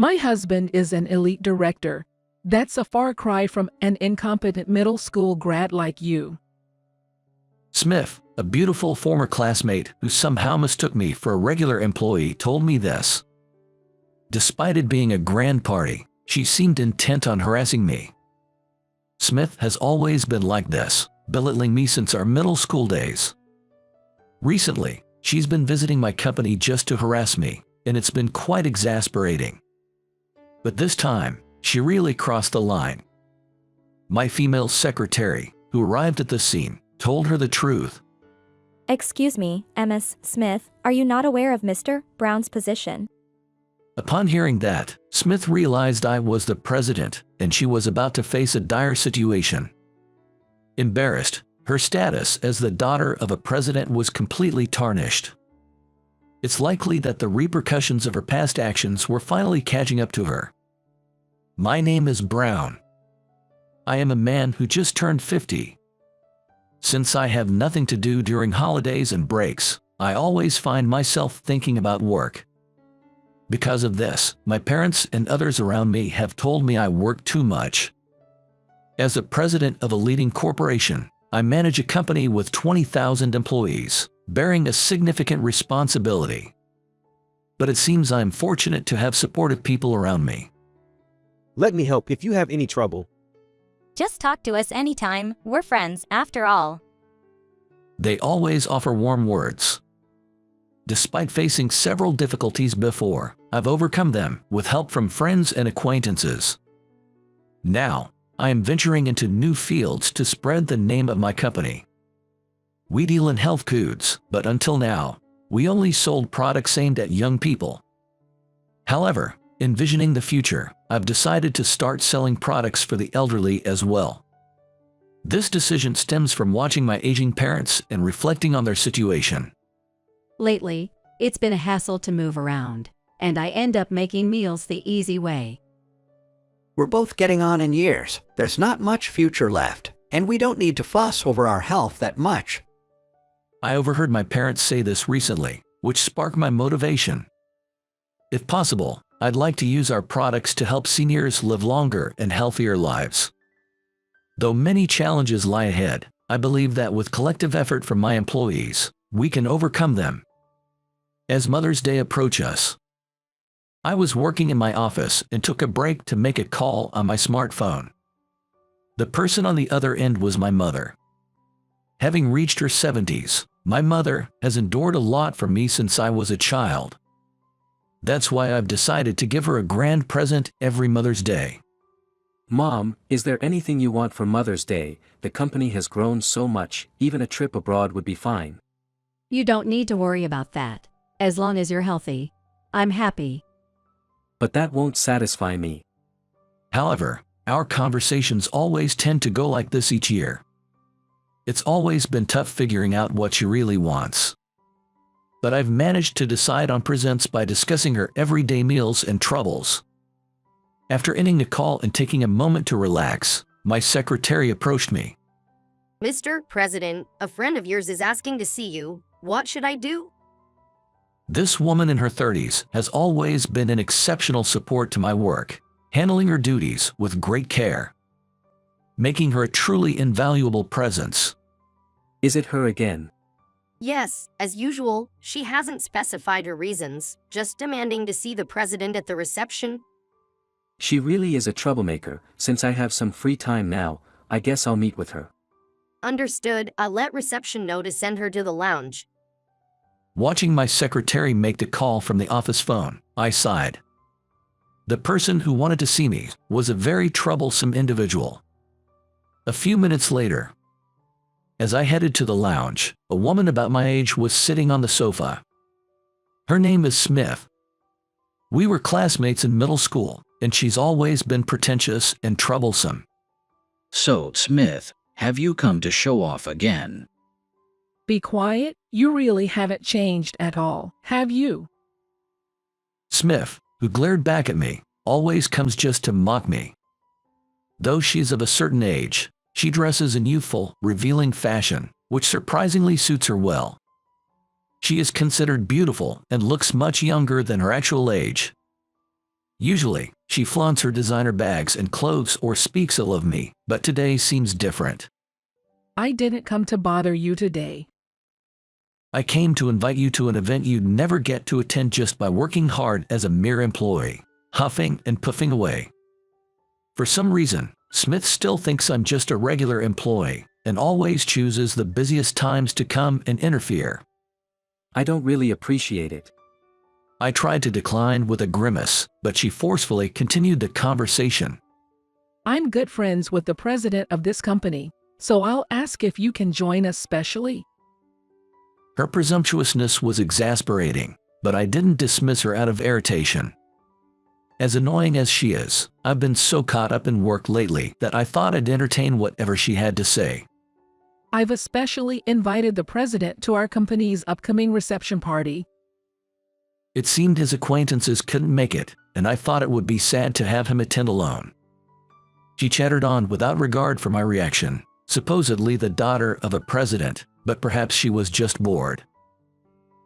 My husband is an elite director. That's a far cry from an incompetent middle school grad like you. Smith, a beautiful former classmate who somehow mistook me for a regular employee, told me this. Despite it being a grand party, she seemed intent on harassing me. Smith has always been like this, belittling me since our middle school days. Recently, she's been visiting my company just to harass me, and it's been quite exasperating. But this time, she really crossed the line. My female secretary, who arrived at the scene, told her the truth. Excuse me, Ms. Smith, are you not aware of Mr. Brown's position? Upon hearing that, Smith realized I was the president and she was about to face a dire situation. Embarrassed, her status as the daughter of a president was completely tarnished. It's likely that the repercussions of her past actions were finally catching up to her. My name is Brown. I am a man who just turned 50. Since I have nothing to do during holidays and breaks, I always find myself thinking about work. Because of this, my parents and others around me have told me I work too much. As the president of a leading corporation, I manage a company with 20,000 employees, bearing a significant responsibility. But it seems I'm fortunate to have supportive people around me. Let me help if you have any trouble. Just talk to us anytime, we're friends, after all. They always offer warm words. Despite facing several difficulties before, I've overcome them with help from friends and acquaintances. Now, I am venturing into new fields to spread the name of my company. We deal in health foods, but until now, we only sold products aimed at young people. However, envisioning the future, I've decided to start selling products for the elderly as well. This decision stems from watching my aging parents and reflecting on their situation. Lately, it's been a hassle to move around, and I end up making meals the easy way. We're both getting on in years. There's not much future left, and we don't need to fuss over our health that much. I overheard my parents say this recently, which sparked my motivation. If possible, I'd like to use our products to help seniors live longer and healthier lives. Though many challenges lie ahead, I believe that with collective effort from my employees, we can overcome them. As Mother's Day approaches, I was working in my office and took a break to make a call on my smartphone. The person on the other end was my mother. Having reached her 70s, my mother has endured a lot from me since I was a child. That's why I've decided to give her a grand present every Mother's Day. Mom, is there anything you want for Mother's Day? The company has grown so much, even a trip abroad would be fine. You don't need to worry about that. As long as you're healthy, I'm happy. But that won't satisfy me. However, our conversations always tend to go like this each year. It's always been tough figuring out what she really wants. But I've managed to decide on presents by discussing her everyday meals and troubles. After ending the call and taking a moment to relax, my secretary approached me. Mr. President, a friend of yours is asking to see you. What should I do? This woman in her 30s has always been an exceptional support to my work, handling her duties with great care, making her a truly invaluable presence. Is it her again? Yes, as usual, she hasn't specified her reasons, just demanding to see the president at the reception. She really is a troublemaker. Since I have some free time now, I guess I'll meet with her. Understood. I'll let reception know to send her to the lounge. Watching my secretary make the call from the office phone, I sighed. The person who wanted to see me was a very troublesome individual. A few minutes later, as I headed to the lounge, a woman about my age was sitting on the sofa. Her name is Smith. We were classmates in middle school, and she's always been pretentious and troublesome. So, Smith, have you come to show off again? Be quiet, you really haven't changed at all, have you? Smith, who glared back at me, always comes just to mock me. Though she's of a certain age, she dresses in youthful, revealing fashion, which surprisingly suits her well. She is considered beautiful and looks much younger than her actual age. Usually, she flaunts her designer bags and clothes or speaks ill of me, but today seems different. I didn't come to bother you today. I came to invite you to an event you'd never get to attend just by working hard as a mere employee, huffing and puffing away. For some reason, Smith still thinks I'm just a regular employee and always chooses the busiest times to come and interfere. I don't really appreciate it. I tried to decline with a grimace, but she forcefully continued the conversation. I'm good friends with the president of this company, so I'll ask if you can join us specially. Her presumptuousness was exasperating, but I didn't dismiss her out of irritation. As annoying as she is, I've been so caught up in work lately that I thought I'd entertain whatever she had to say. I've especially invited the president to our company's upcoming reception party. It seemed his acquaintances couldn't make it, and I thought it would be sad to have him attend alone. She chattered on without regard for my reaction, supposedly the daughter of a president, but perhaps she was just bored.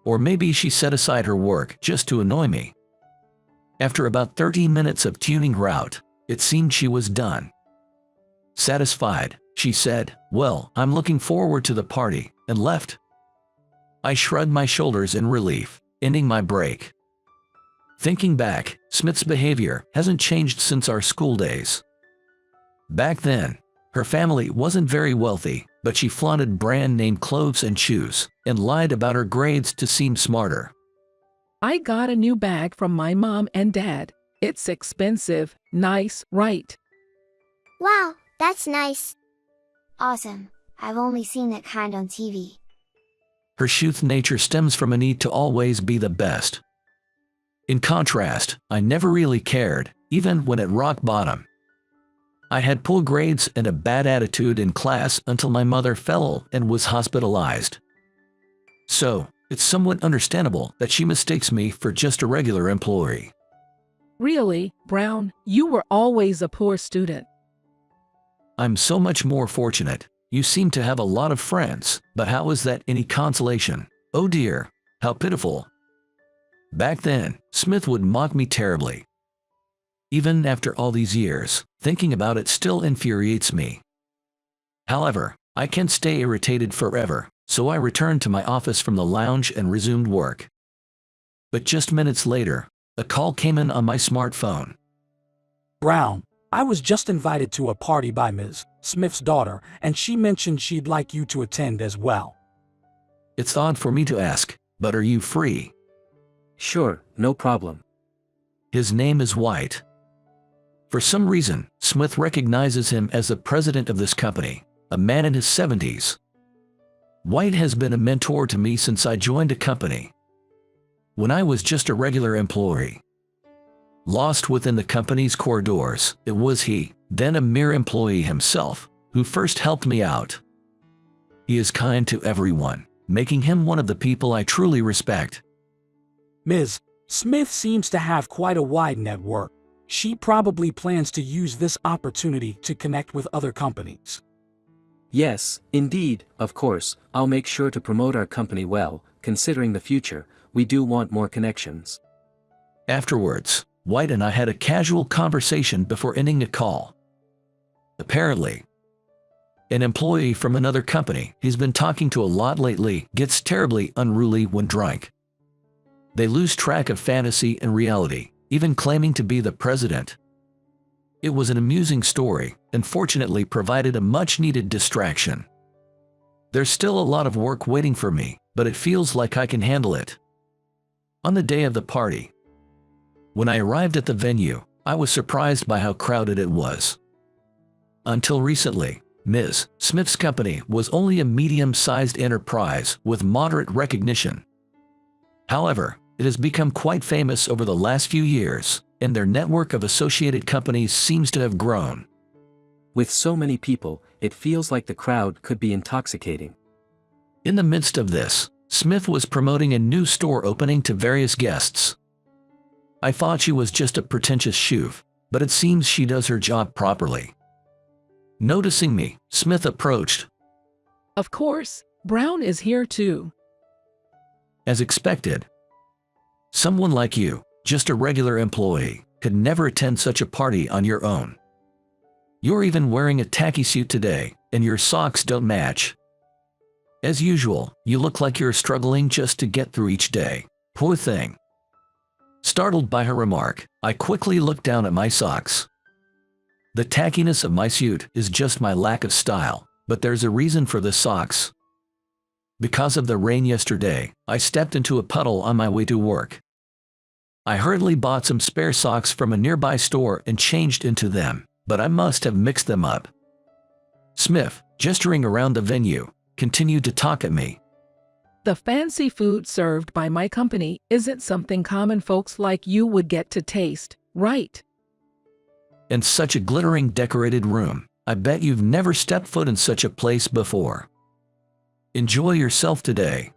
Or maybe she set aside her work just to annoy me. After about 30 minutes of tuning her out, it seemed she was done. Satisfied, she said, "Well, I'm looking forward to the party," and left. I shrugged my shoulders in relief, ending my break. Thinking back, Smith's behavior hasn't changed since our school days. Back then, her family wasn't very wealthy, but she flaunted brand-name clothes and shoes, and lied about her grades to seem smarter. I got a new bag from my mom and dad. It's expensive, nice, right? Wow, that's nice. Awesome. I've only seen that kind on TV. Her youth nature stems from a need to always be the best. In contrast, I never really cared, even when at rock bottom. I had poor grades and a bad attitude in class until my mother fell and was hospitalized. So, it's somewhat understandable that she mistakes me for just a regular employee. Really, Brown, you were always a poor student. I'm so much more fortunate. You seem to have a lot of friends, but how is that any consolation? Oh dear, how pitiful. Back then, Smith would mock me terribly. Even after all these years, thinking about it still infuriates me. However, I can't stay irritated forever, so I returned to my office from the lounge and resumed work. But just minutes later, a call came in on my smartphone. Brown, I was just invited to a party by Ms. Smith's daughter, and she mentioned she'd like you to attend as well. It's odd for me to ask, but are you free? Sure, no problem. His name is White. For some reason, Smith recognizes him as the president of this company, a man in his 70s. White has been a mentor to me since I joined the company. When I was just a regular employee, lost within the company's corridors, it was he, then a mere employee himself, who first helped me out. He is kind to everyone, making him one of the people I truly respect. Ms. Smith seems to have quite a wide network. She probably plans to use this opportunity to connect with other companies. Yes, indeed, of course, I'll make sure to promote our company well. Considering the future, we do want more connections. Afterwards, White and I had a casual conversation before ending the call. Apparently, an employee from another company he's been talking to a lot lately gets terribly unruly when drunk. They lose track of fantasy and reality, even claiming to be the president. It was an amusing story, and fortunately provided a much-needed distraction. There's still a lot of work waiting for me, but it feels like I can handle it. On the day of the party, when I arrived at the venue, I was surprised by how crowded it was. Until recently, Ms. Smith's company was only a medium-sized enterprise with moderate recognition. However, it has become quite famous over the last few years, and their network of associated companies seems to have grown. With so many people, it feels like the crowd could be intoxicating. In the midst of this, Smith was promoting a new store opening to various guests. I thought she was just a pretentious shoof, but it seems she does her job properly. Noticing me, Smith approached. Of course, Brown is here too. As expected. Someone like you, just a regular employee, could never attend such a party on your own. You're even wearing a tacky suit today, and your socks don't match. As usual, you look like you're struggling just to get through each day. Poor thing." Startled by her remark, I quickly looked down at my socks. The tackiness of my suit is just my lack of style, but there's a reason for the socks. Because of the rain yesterday, I stepped into a puddle on my way to work. I hurriedly bought some spare socks from a nearby store and changed into them, but I must have mixed them up. Smith, gesturing around the venue, continued to talk at me. The fancy food served by my company isn't something common folks like you would get to taste, right? In such a glittering decorated room, I bet you've never stepped foot in such a place before. Enjoy yourself today.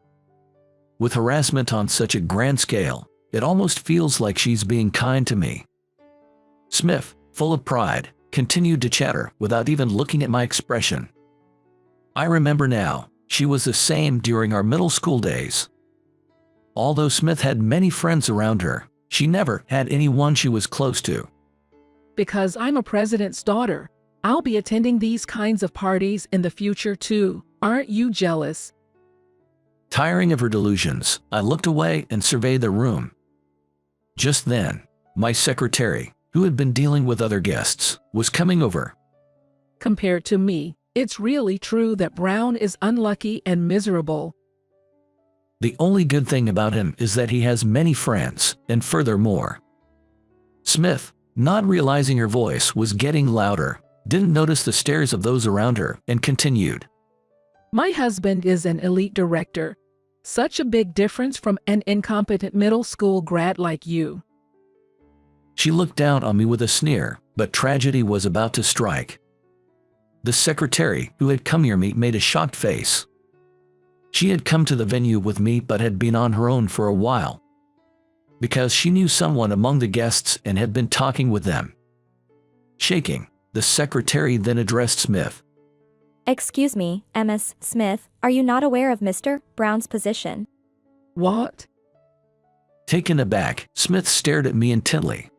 With harassment on such a grand scale, it almost feels like she's being kind to me. Smith, full of pride, continued to chatter without even looking at my expression. I remember now, she was the same during our middle school days. Although Smith had many friends around her, she never had anyone she was close to. Because I'm a president's daughter, I'll be attending these kinds of parties in the future too. Aren't you jealous? Tiring of her delusions, I looked away and surveyed the room. Just then, my secretary, who had been dealing with other guests, was coming over. Compared to me, it's really true that Brown is unlucky and miserable. The only good thing about him is that he has many friends, and furthermore. Smith, not realizing her voice was getting louder, didn't notice the stares of those around her and continued. My husband is an elite director. Such a big difference from an incompetent middle school grad like you. She looked down on me with a sneer, but tragedy was about to strike. The secretary, who had come near me, made a shocked face. She had come to the venue with me but had been on her own for a while. Because she knew someone among the guests and had been talking with them. Shaking, the secretary then addressed Smith. Excuse me, Ms. Smith, are you not aware of Mr. Brown's position? What? Taken aback, Smith stared at me intently.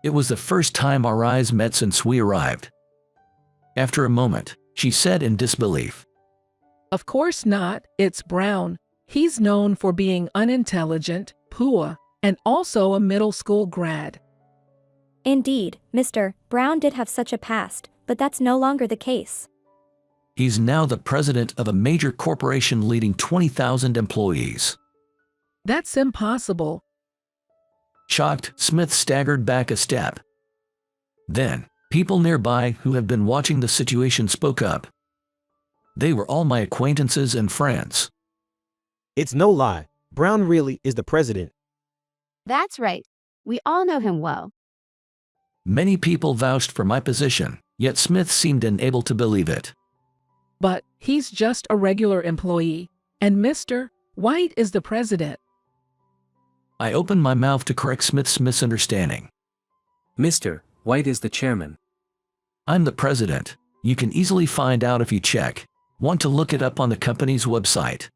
It was the first time our eyes met since we arrived. After a moment, she said in disbelief. Of course not, it's Brown. He's known for being unintelligent, poor, and also a middle school grad. Indeed, Mr. Brown did have such a past, but that's no longer the case. He's now the president of a major corporation leading 20,000 employees. That's impossible. Shocked, Smith staggered back a step. Then, people nearby who had been watching the situation spoke up. They were all my acquaintances and friends. It's no lie. Brown really is the president. That's right. We all know him well. Many people vouched for my position, yet Smith seemed unable to believe it. But he's just a regular employee, and Mr. White is the president. I opened my mouth to correct Smith's misunderstanding. Mr. White is the chairman. I'm the president. You can easily find out if you check. Want to look it up on the company's website.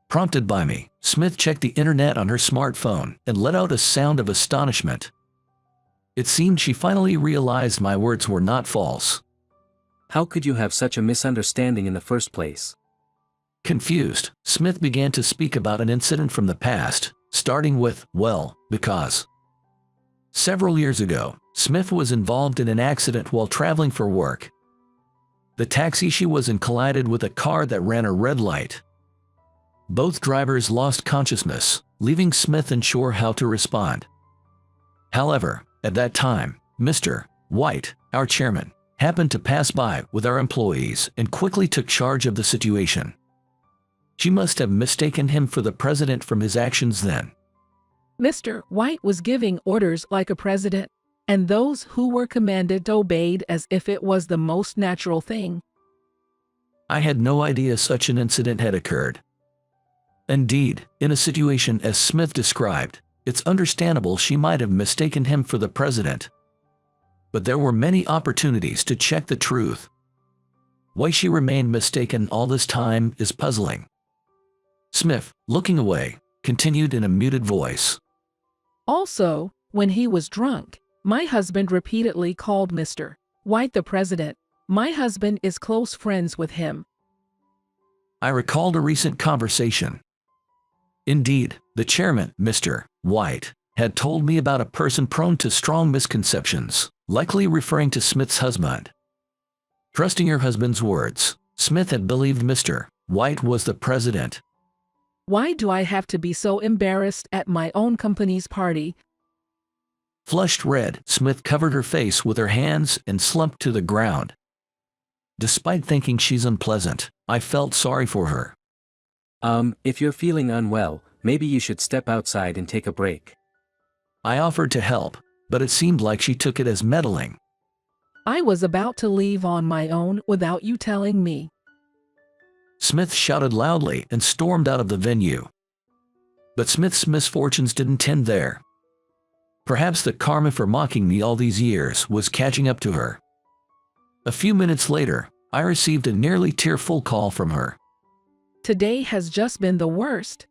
Prompted by me, Smith checked the internet on her smartphone and let out a sound of astonishment. It seemed she finally realized my words were not false. How could you have such a misunderstanding in the first place? Confused, Smith began to speak about an incident from the past, starting with, well, because. Several years ago, Smith was involved in an accident while traveling for work. The taxi she was in collided with a car that ran a red light. Both drivers lost consciousness, leaving Smith unsure how to respond. However, at that time, Mr. White, our chairman, happened to pass by with our employees and quickly took charge of the situation. She must have mistaken him for the president from his actions then. Mr. White was giving orders like a president, and those who were commanded obeyed as if it was the most natural thing. I had no idea such an incident had occurred. Indeed, in a situation as Smith described, it's understandable she might have mistaken him for the president. But there were many opportunities to check the truth. Why she remained mistaken all this time is puzzling. Smith, looking away, continued in a muted voice. Also, When he was drunk, my husband repeatedly called Mr. White the president. My husband is close friends with him. I recalled a recent conversation. Indeed, the chairman, Mr. White, had told me about a person prone to strong misconceptions, likely referring to Smith's husband. Trusting her husband's words, Smith had believed Mr. White was the president. Why do I have to be so embarrassed at my own company's party? Flushed red, Smith covered her face with her hands and slumped to the ground. Despite thinking she's unpleasant, I felt sorry for her. If you're feeling unwell, maybe you should step outside and take a break. I offered to help, but it seemed like she took it as meddling. I was about to leave on my own without you telling me. Smith shouted loudly and stormed out of the venue. But Smith's misfortunes didn't end there. Perhaps the karma for mocking me all these years was catching up to her. A few minutes later, I received a nearly tearful call from her. Today has just been the worst.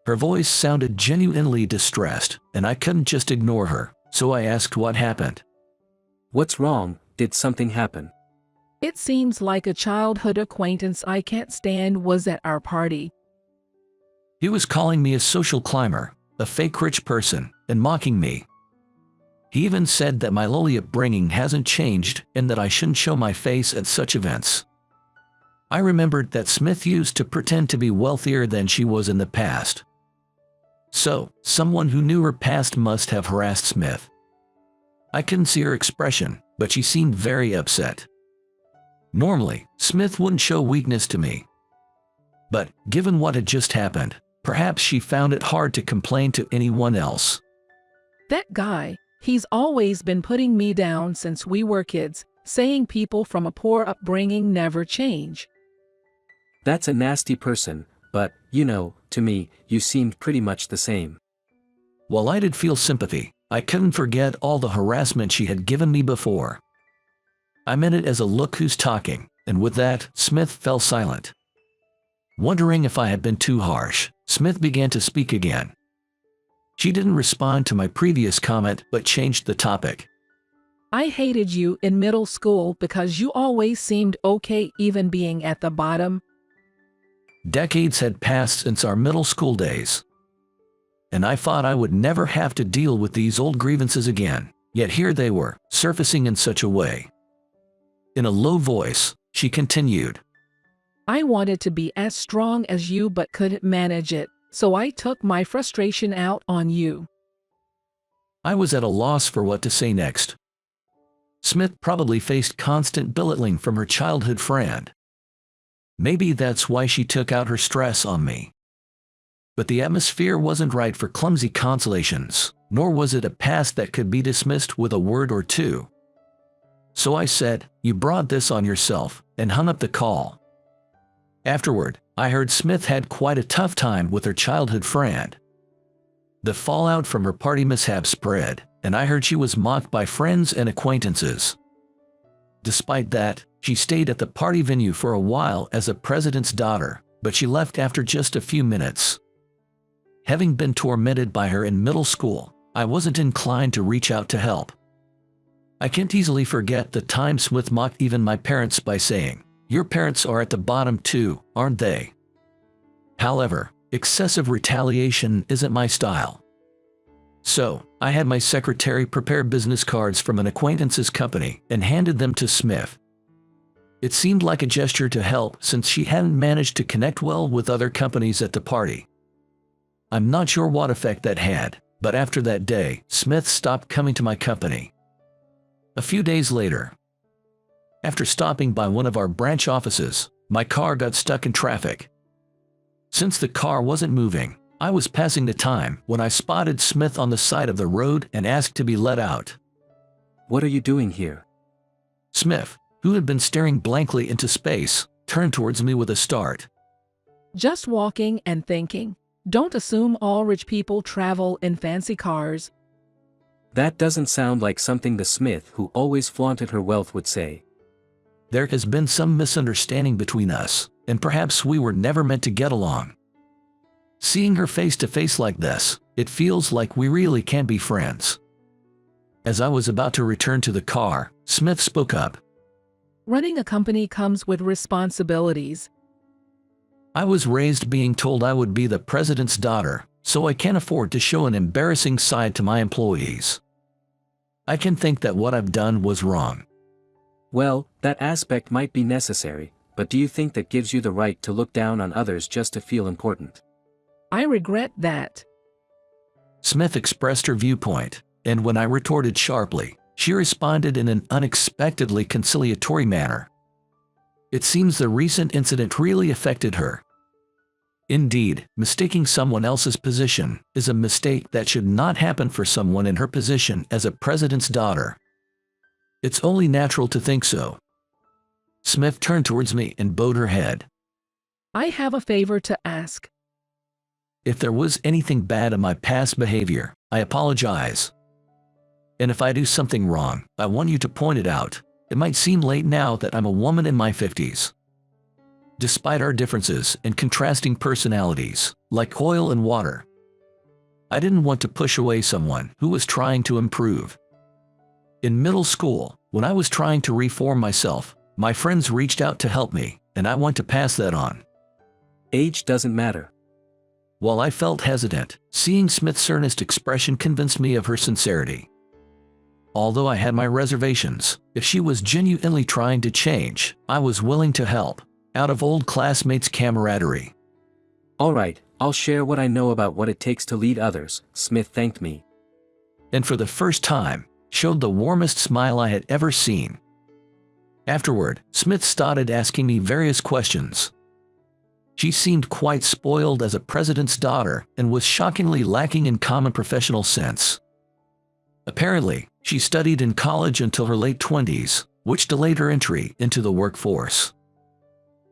Her voice sounded genuinely distressed, and I couldn't just ignore her, so I asked what happened. What's wrong? Did something happen? It seems like a childhood acquaintance I can't stand was at our party. He was calling me a social climber, a fake rich person, and mocking me. He even said that my lowly upbringing hasn't changed and that I shouldn't show my face at such events. I remembered that Smith used to pretend to be wealthier than she was in the past. So, someone who knew her past must have harassed Smith. I couldn't see her expression, but she seemed very upset. Normally, Smith wouldn't show weakness to me. But, given what had just happened, perhaps she found it hard to complain to anyone else. That guy, he's always been putting me down since we were kids, saying people from a poor upbringing never change. That's a nasty person, but, to me, you seemed pretty much the same. While I did feel sympathy, I couldn't forget all the harassment she had given me before. I meant it as a look who's talking, and with that, Smith fell silent. Wondering if I had been too harsh, Smith began to speak again. She didn't respond to my previous comment but changed the topic. I hated you in middle school because you always seemed okay even being at the bottom. Decades had passed since our middle school days, and I thought I would never have to deal with these old grievances again, yet here they were, surfacing in such a way. In a low voice, she continued. I wanted to be as strong as you but couldn't manage it, so I took my frustration out on you. I was at a loss for what to say next. Smith probably faced constant belittling from her childhood friend. Maybe that's why she took out her stress on me. But the atmosphere wasn't right for clumsy consolations, nor was it a past that could be dismissed with a word or two. So I said, "You brought this on yourself," and hung up the call. Afterward, I heard Smith had quite a tough time with her childhood friend. The fallout from her party mishap spread, and I heard she was mocked by friends and acquaintances. Despite that, she stayed at the party venue for a while as a president's daughter, but she left after just a few minutes. Having been tormented by her in middle school, I wasn't inclined to reach out to help. I can't easily forget the time Smith mocked even my parents by saying, "Your parents are at the bottom too, aren't they?" However, excessive retaliation isn't my style. So, I had my secretary prepare business cards from an acquaintance's company and handed them to Smith. It seemed like a gesture to help since she hadn't managed to connect well with other companies at the party. I'm not sure what effect that had, but after that day, Smith stopped coming to my company. A few days later, after stopping by one of our branch offices, my car got stuck in traffic. Since the car wasn't moving, I was passing the time when I spotted Smith on the side of the road and asked to be let out. "What are you doing here?" Smith, who had been staring blankly into space, turned towards me with a start. Just walking and thinking. Don't assume all rich people travel in fancy cars. That doesn't sound like something the Smith who always flaunted her wealth would say. There has been some misunderstanding between us, and perhaps we were never meant to get along. Seeing her face to face like this, it feels like we really can be friends. As I was about to return to the car, Smith spoke up. Running a company comes with responsibilities. I was raised being told I would be the president's daughter, so I can't afford to show an embarrassing side to my employees. I can think that what I've done was wrong. Well, that aspect might be necessary, but do you think that gives you the right to look down on others just to feel important? I regret that. Smith expressed her viewpoint, and when I retorted sharply, she responded in an unexpectedly conciliatory manner. It seems the recent incident really affected her. Indeed, mistaking someone else's position is a mistake that should not happen for someone in her position as a president's daughter. It's only natural to think so. Smith turned towards me and bowed her head. I have a favor to ask. If there was anything bad in my past behavior, I apologize. And if I do something wrong, I want you to point it out. It might seem late now that I'm a woman in my 50s. Despite our differences and contrasting personalities, like oil and water, I didn't want to push away someone who was trying to improve. In middle school, when I was trying to reform myself, my friends reached out to help me, and I want to pass that on. Age doesn't matter. While I felt hesitant, seeing Smith's earnest expression convinced me of her sincerity. Although I had my reservations, if she was genuinely trying to change, I was willing to help, out of old classmates' camaraderie. All right, I'll share what I know about what it takes to lead others, Smith thanked me. And for the first time, showed the warmest smile I had ever seen. Afterward, Smith started asking me various questions. She seemed quite spoiled as a president's daughter and was shockingly lacking in common professional sense. Apparently, she studied in college until her late 20s, which delayed her entry into the workforce.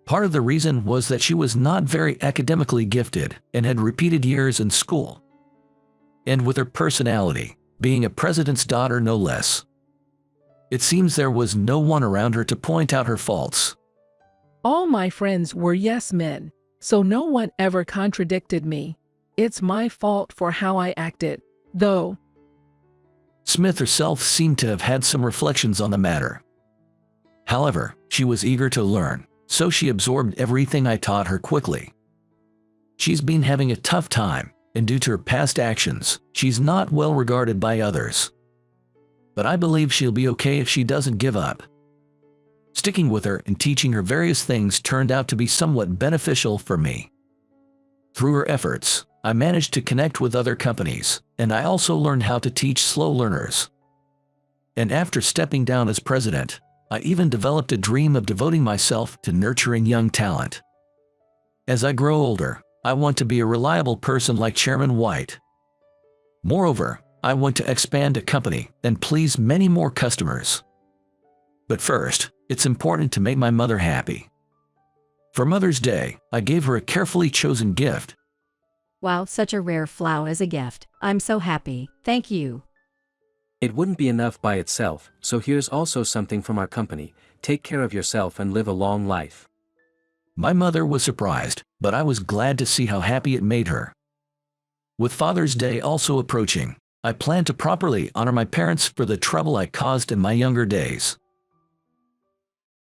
Part of the reason was that she was not very academically gifted and had repeated years in school. And with her personality, being a president's daughter no less, it seems there was no one around her to point out her faults. All my friends were yes men, so no one ever contradicted me. It's my fault for how I acted, though. Smith herself seemed to have had some reflections on the matter. However, she was eager to learn, so she absorbed everything I taught her quickly. She's been having a tough time, and due to her past actions, she's not well regarded by others. But I believe she'll be okay if she doesn't give up. Sticking with her and teaching her various things turned out to be somewhat beneficial for me. Through her efforts, I managed to connect with other companies, and I also learned how to teach slow learners. And after stepping down as president, I even developed a dream of devoting myself to nurturing young talent. As I grow older, I want to be a reliable person like Chairman White. Moreover, I want to expand a company and please many more customers. But first, it's important to make my mother happy. For Mother's Day, I gave her a carefully chosen gift. Wow, such a rare flower as a gift. I'm so happy. Thank you. It wouldn't be enough by itself, so here's also something from our company. Take care of yourself and live a long life. My mother was surprised, but I was glad to see how happy it made her. With Father's Day also approaching, I plan to properly honor my parents for the trouble I caused in my younger days.